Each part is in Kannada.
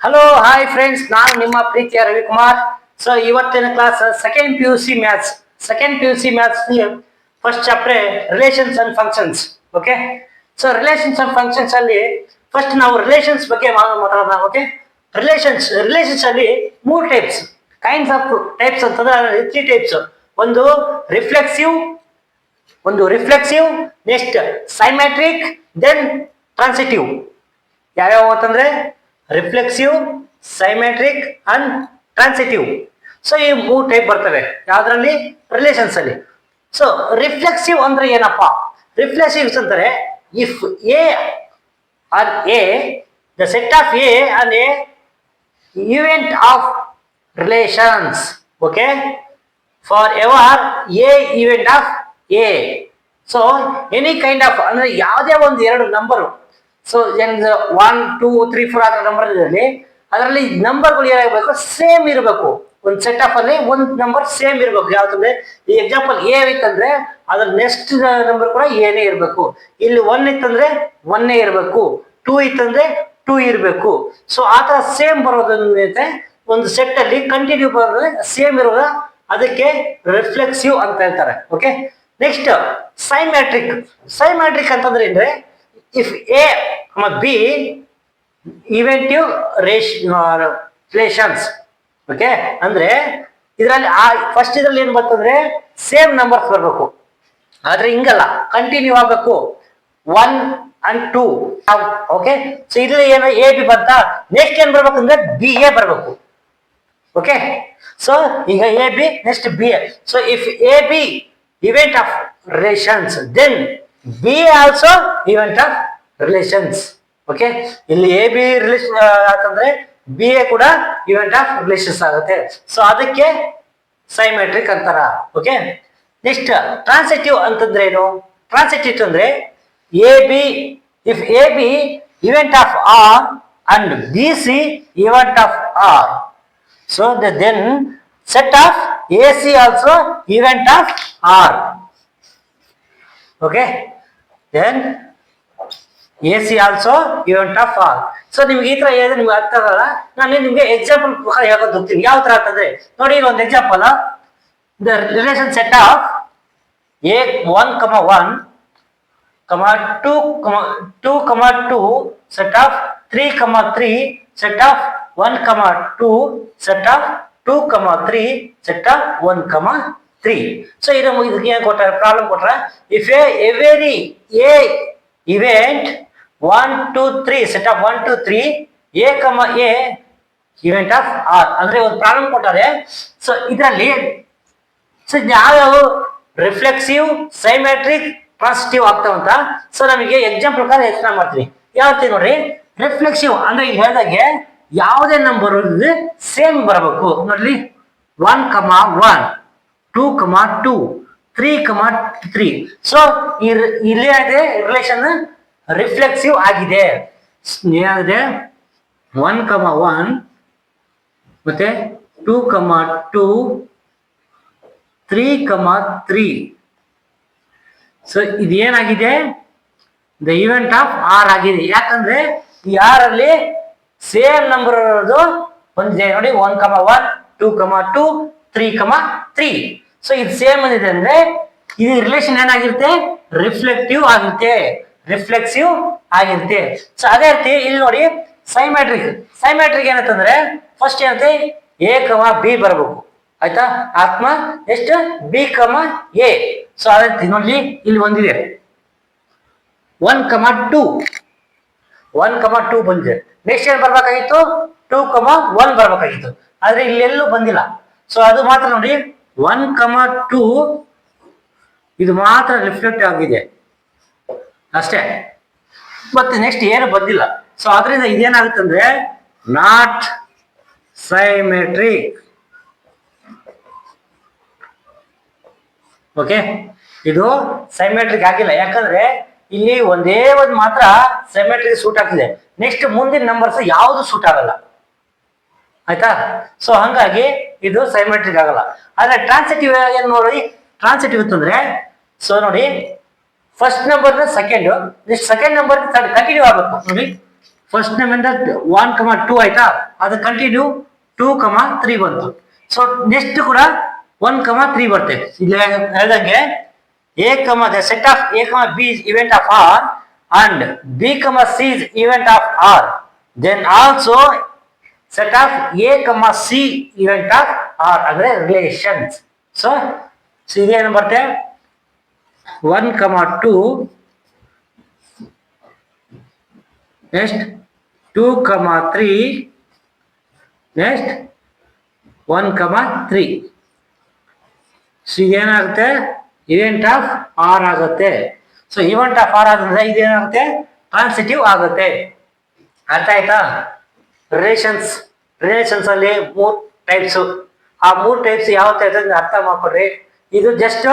ಹಲೋ ಹಾಯ್ ಫ್ರೆಂಡ್ಸ್, ನಾನು ನಿಮ್ಮ ಪ್ರೀತಿಯ ರವಿಕುಮಾರ್. ಸೊ ಇವತ್ತಿನ class second P U C maths. Second P U C maths first chapter relations and functions. Okay, so relations and functions ಅಲ್ಲಿ ಫಸ್ಟ್ ನಾವು ರಿಲೇಷನ್ಸ್ ಬಗ್ಗೆ ಮಾತಾಡೋಣ. ಓಕೆ, ರಿಲೇಷನ್ಸ್ ಅಲ್ಲಿ ಮೂರು ಟೈಪ್ಸ್, ಕೈಂಡ್ಸ್ ಆಫ್ ಟೈಪ್ಸ್ ಅಂತಂದ್ರೆ ತ್ರೀ ಟೈಪ್ಸ್. ಒಂದು ರಿಫ್ಲೆಕ್ಸಿವ್, ನೆಕ್ಸ್ಟ್ ಸೈಮೆಟ್ರಿಕ್, ದೆನ್ ಟ್ರಾನ್ಸಿಟಿವ್. ಯಾವ್ಯಾವ ಅಂತಂದ್ರೆ ರಿಫ್ಲೆಕ್ಸಿವ್, ಸೈಮೆಟ್ರಿಕ್ ಅಂಡ್ ಟ್ರಾನ್ಸಿಟಿವ್. ಸೊ ಈ ಮೂರು ಟೈಪ್ ಬರ್ತವೆ ಯಾವ್ದ್ರಲ್ಲಿ? ರಿಲೇಷನ್ಸ್ ಅಲ್ಲಿ. ಸೊ ರಿಫ್ಲೆಕ್ಸಿವ್ ಅಂದ್ರೆ ಏನಪ್ಪಾ? ರಿಫ್ಲೆಕ್ಸಿವ್ಸ್ ಅಂತಾರೆ if a r a the set of a r a event of relations. Okay, for ever a event of a. So any kind of ಅಂದ್ರೆ ಯಾವುದೇ ಒಂದು ಎರಡು ನಂಬರ್, ಸೊ 1 2 3 4 ಅದರ ನಂಬರ್ ಇರಲಿ, ಅದರಲ್ಲಿ ನಂಬರ್ಗಳು ಏನಾಗಬೇಕು? ಸೇಮ್ ಇರಬೇಕು. ಒಂದು ಸೆಟ್ ಆಫ್ ಅಲ್ಲಿ ಒಂದು ನಂಬರ್ ಸೇಮ್ ಇರಬೇಕು. ಯಾವ್ದಂದ್ರೆ ಈ ಎಕ್ಸಾಂಪಲ್ ಎ ಇತ್ತಂದ್ರೆ ಅದ್ರ ನೆಕ್ಸ್ಟ್ ನಂಬರ್ ಕೂಡ ಏನೇ ಇರಬೇಕು. ಇಲ್ಲಿ 1 ಇತ್ತಂದ್ರೆ 1 ಇರಬೇಕು, 2 ಇತ್ತಂದ್ರೆ 2 ಇರಬೇಕು. ಸೊ ಆ ತರ ಸೇಮ್ ಬರೋದಂತೆ ಒಂದು ಸೆಟ್ ಅಲ್ಲಿ ಕಂಟಿನ್ಯೂ ಬರೋದ್ರೆ ಸೇಮ್ ಇರೋದ, ಅದಕ್ಕೆ ರಿಫ್ಲೆಕ್ಸಿವ್ ಅಂತ ಹೇಳ್ತಾರೆ. ಓಕೆ, ನೆಕ್ಸ್ಟ್ ಸೈಮ್ಯಾಟ್ರಿಕ್ ಅಂತಂದ್ರೆ ಅಂದ್ರೆ if A B event of relations. Okay, ಅಂದ್ರೆ ಇದರಲ್ಲಿ ಫಸ್ಟ್ ಇದ್ರಲ್ಲಿ ಏನ್ ಬರ್ತಂದ್ರೆ ಸೇಮ್ ನಂಬರ್ಸ್ ಬರ್ಬೇಕು, ಆದ್ರೆ ಹಿಂಗಲ್ಲ, ಕಂಟಿನ್ಯೂ ಆಗ್ಬೇಕು. 1 and 2. ಓಕೆ, ಸೊ ಇದ್ರಲ್ಲಿ ಏನು ಎ ಬಿ ಬಂತ, ನೆಕ್ಸ್ಟ್ ಏನ್ ಬರ್ಬೇಕಂದ್ರೆ ಬಿ ಎ ಬರ್ಬೇಕು. ಓಕೆ, ಸೊ ಈಗ a b next b a. So if A b event of relations, then b a also event of relations. Okay, ಇಲ್ಲಿ ಎ ಬಿ ರಿಲೇಷನ್ ಅಂತಂದ್ರೆ ಬಿ ಎ ಕೂಡ ಇವೆಂಟ್ ಆಫ್ ರಿಲೇಷನ್ಸ್ ಆಗುತ್ತೆ. ಸೊ ಅದಕ್ಕೆ ಸೈಮೆಟ್ರಿಕ್ ಅಂತಾರ. ಓಕೆ, ನೆಕ್ಸ್ಟ್ ಟ್ರಾನ್ಸಿಟಿವ್ ಅಂತಂದ್ರೆ ಏನು? ಟ್ರಾನ್ಸಿಟಿವ್ ಅಂದ್ರೆ a b if A b event of r and b c event of r, so then set of AC also event of R. Okay, then AC also event of R. So ನಿಮ್ಗೆ ಈ ತರ ಹೇಳಿದ್ರೆ ನಿಮ್ಗೆ ಅರ್ಥ ಆಗಲ್ಲ. ನಾನು ನಿಮ್ಗೆ ಎಕ್ಸಾಂಪಲ್ ಹೇಳೋದು ಹೋಗ್ತೀನಿ. ಯಾವ ತರ ಅಂತಂದ್ರೆ ನೋಡಿ, ಒಂದು example, the relation set of A 1, 1, 2, 2, set of 3, 3, set of 1, 2, set of 2, 3, set of 1, 3. So ಇದಕ್ಕೆ ಏನು ಕೊಟ್ಟಾರೆ? ಪ್ರಾಬ್ಲಮ್ ಕೊಟ್ಟಾರೆ. If every A event 1, 2, 3 set of 1, 2, 3 A A event of R ಅಂದ್ರೆ ಒಂದು ಪ್ರಾಬ್ಲಮ್ ಕೊಟ್ಟಾರೆ. ಸೊ ಇದರಲ್ಲಿ ಯಾವ್ಯಾವ ರಿಫ್ಲೆಕ್ಸಿವ್, ಸೈಮೆಟ್ರಿಕ್, ಟ್ರಾನ್ಸಿಟಿವ್ ಆಗ್ತಾವಂತ ಸೊ ನಮಗೆ ಎಕ್ಸಾಂಪಲ್ ಪ್ರಕಾರ ಎಕ್ಸ್ಪ್ಲೇನ್ ಮಾಡ್ತೀನಿ. ಯಾವ ನೋಡ್ರಿ, ರಿಫ್ಲೆಕ್ಸಿವ್ ಅಂದ್ರೆ ಈಗ ಹೇಳಿದಾಗೆ ಯಾವುದೇ ನಂಬರ್ ಸೇಮ್ ಬರಬೇಕು. ನೋಡ್ರಿ, 1, 1, 2, 2, 3, 3. ಸೊ ಇಲ್ಲಿ ರಿಲೇಷನ್ ರಿಫ್ಲೆಕ್ಸಿವ್ ಆಗಿದೆ. ಏನಾಗಿದೆ? 1, 1 ಮತ್ತೆ 2, 2, 3, 3. ಸೊ ಇದೇನಾಗಿದೆ? ದ ಇವೆಂಟ್ ಆಫ್ ಆರ್ ಆಗಿದೆ. ಯಾಕಂದ್ರೆ ಈ ಆರ್ ಅಲ್ಲಿ ಸೇಮ್ ನಂಬರ್ ಇರೋದು ಒಂದಿದೆ. ನೋಡಿ, 1, 1, 2, 2, 3, 3. ಸೊ ಇದು ಸೇಮ್ ಬಂದಿದೆ ಅಂದ್ರೆ ಇದು ರಿಲೇಷನ್ ಏನಾಗಿರುತ್ತೆ? ರಿಫ್ಲೆಕ್ಟಿವ್ ಆಗಿರುತ್ತೆ, ರಿಫ್ಲೆಕ್ಸಿವ್ ಆಗಿರುತ್ತೆ. ಸೊ ಅದೇ ರೀತಿ ಇಲ್ಲಿ ನೋಡಿ ಸೈಮೆಟ್ರಿಕ್ ಏನಂತಂದ್ರೆ ಫಸ್ಟ್ ಏನಂತೆ ಎ ಬಿ ಬರಬೇಕು. ಆಯ್ತಾ? ಆತ್ಮ ಎಷ್ಟು? B a. ಸೊ ಅದೇ ರೀತಿ ನೋಡಿ, ಇಲ್ಲಿ ಒಂದಿದೆ 1, 2 ಬಂದಿದೆ. ನೆಕ್ಸ್ಟ್ ಏನ್ ಬರ್ಬೇಕಾಗಿತ್ತು? 2, 1 ಬರ್ಬೇಕಾಗಿತ್ತು. ಆದ್ರೆ ಇಲ್ಲೆಲ್ಲೂ ಬಂದಿಲ್ಲ. ಸೊ ಅದು ಮಾತ್ರ ನೋಡಿ 1, 2 ಇದು ಮಾತ್ರ ರಿಫ್ಲೆಕ್ಟ್ ಆಗಿದೆ ಅಷ್ಟೇ, ಮತ್ತೆ ನೆಕ್ಸ್ಟ್ ಏನು ಬಂದಿಲ್ಲ. ಸೊ ಅದರಿಂದ ಇದೇನಾಗುತ್ತೆ ಅಂದ್ರೆ ನಾಟ್ ಸೈಮೆಟ್ರಿಕ್. ಓಕೆ, ಇದು ಸೈಮೆಟ್ರಿಕ್ ಆಗಿಲ್ಲ. ಯಾಕಂದ್ರೆ ಇಲ್ಲಿ ಒಂದೇ ಒಂದು ಮಾತ್ರ ಸೈಮೆಟ್ರಿಕ್ ಸೂಟ್ ಆಗ್ತಿದೆ. ನೆಕ್ಸ್ಟ್ ಮುಂದಿನ ನಂಬರ್ಸ್ ಯಾವುದು ಸೂಟ್ ಆಗಲ್ಲ. ಆಯ್ತಾ? ಸೊ ಹಂಗಾಗಿ ಇದು ಸೈಮೆಟ್ರಿಕ್ ಆಗಲ್ಲ. ಆದ್ರೆ ಟ್ರಾನ್ಸಿಟಿವ್ ಏನ್ ನೋಡಿ, ಟ್ರಾನ್ಸಿಟಿವ್ ಅಂತಂದ್ರೆ ಸೊ ನೋಡಿ first number second, next second number third continue ಆಗಬೇಕು. ನೋಡಿ ಫಸ್ಟ್ ನೇಮಿಂದ 1,2 ಆಯ್ತಾ, ಅದು ಕಂಟಿನ್ಯೂ 2,3 ಬಂತು. ಸೊ ನೆಕ್ಸ್ಟ್ ಕೂಡ 1,3 ಬರುತ್ತೆ. ಇಲ್ಲಿ ಹೇಳ್ದಂಗೆ A, the set of A, B is event of R and B, C is event of R. Then also set of A, C event of R ಅಂದ್ರೆ relations. So ಇದೇನು ಬರುತ್ತೆ 1,2 next 2,3 next 1,3. ಸೊ ಇದೇನಾಗುತ್ತೆ ಇವೆಂಟ್ ಆಫ್ ಆರ್ ಆಗುತ್ತೆ. ಸೊ ಇವೆಂಟ್ ಆಫ್ ಆರ್ ಆದ್ರೆ ಇದೇನಾಗುತ್ತೆ ಟ್ರಾನ್ಸಿಟಿವ್ ಆಗುತ್ತೆ. ಅರ್ಥ ಆಯ್ತಾ? ರಿಲೇಷನ್ಸ್ ಅಲ್ಲಿ 3 ಟೈಪ್ಸ್. ಆ 3 ಟೈಪ್ಸ್ ಯಾವ ಟೈಪ್ ಅರ್ಥ ಮಾಡ್ಕೊಡ್ರಿ. ಇದು ಜಸ್ಟ್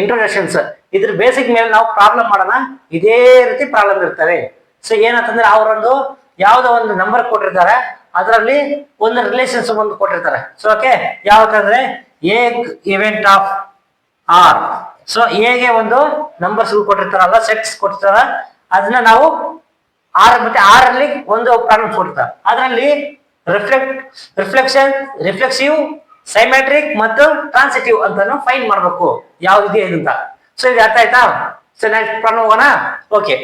ಇಂಟ್ರೊಡಕ್ಷನ್ಸ್. ಇದ್ರ ಬೇಸಿಕ್ ಮೇಲೆ ನಾವು ಪ್ರಾಬ್ಲಮ್ ಮಾಡೋಣ. ಇದೇ ರೀತಿ ಪ್ರಾಬ್ಲಮ್ ಇರ್ತವೆ. ಸೊ ಏನಂತಂದ್ರೆ ಅವರೊಂದು ಯಾವ್ದೋ ಒಂದು ನಂಬರ್ ಕೊಟ್ಟಿರ್ತಾರೆ, ಅದರಲ್ಲಿ ಒಂದು ರಿಲೇಷನ್ಸ್ ಒಂದು ಕೊಟ್ಟಿರ್ತಾರೆ. ಸೊ ಓಕೆ, ಯಾವ್ದಂದ್ರೆ A event of R. So ಎಗೆ ಒಂದು ನಂಬರ್ಸ್ ಕೊಟ್ಟಿರ್ತಾರಲ್ಲ, ಸೆಟ್ಸ್ ಕೊಟ್ಟಿರ್ತಾರ, ಅದನ್ನ ನಾವು ಆರ್ ಮತ್ತೆ ಆರ್ ಅಲ್ಲಿ ಒಂದು ಪ್ರಾಬ್ಲಮ್ಸ್ ಕೊಡ್ತಾರೆ. ಅದರಲ್ಲಿ ರಿಫ್ಲೆಕ್ಸಿವ್, ಸೈಮೆಟ್ರಿಕ್ ಮತ್ತು ಟ್ರಾನ್ಸಿಟಿವ್ ಅಂತಾನು ಫೈಂಡ್ ಮಾಡ್ಬೇಕು ಯಾವ್ದಿದೆ ಅಂತ. ಸೊ ಇದು ಅರ್ಥ ಆಯ್ತಾ? ಸೊ ನೆಕ್ಸ್ಟ್ ಪ್ರಾಬ್ಲಮ್ ಹೋಗೋಣ. ಓಕೆ,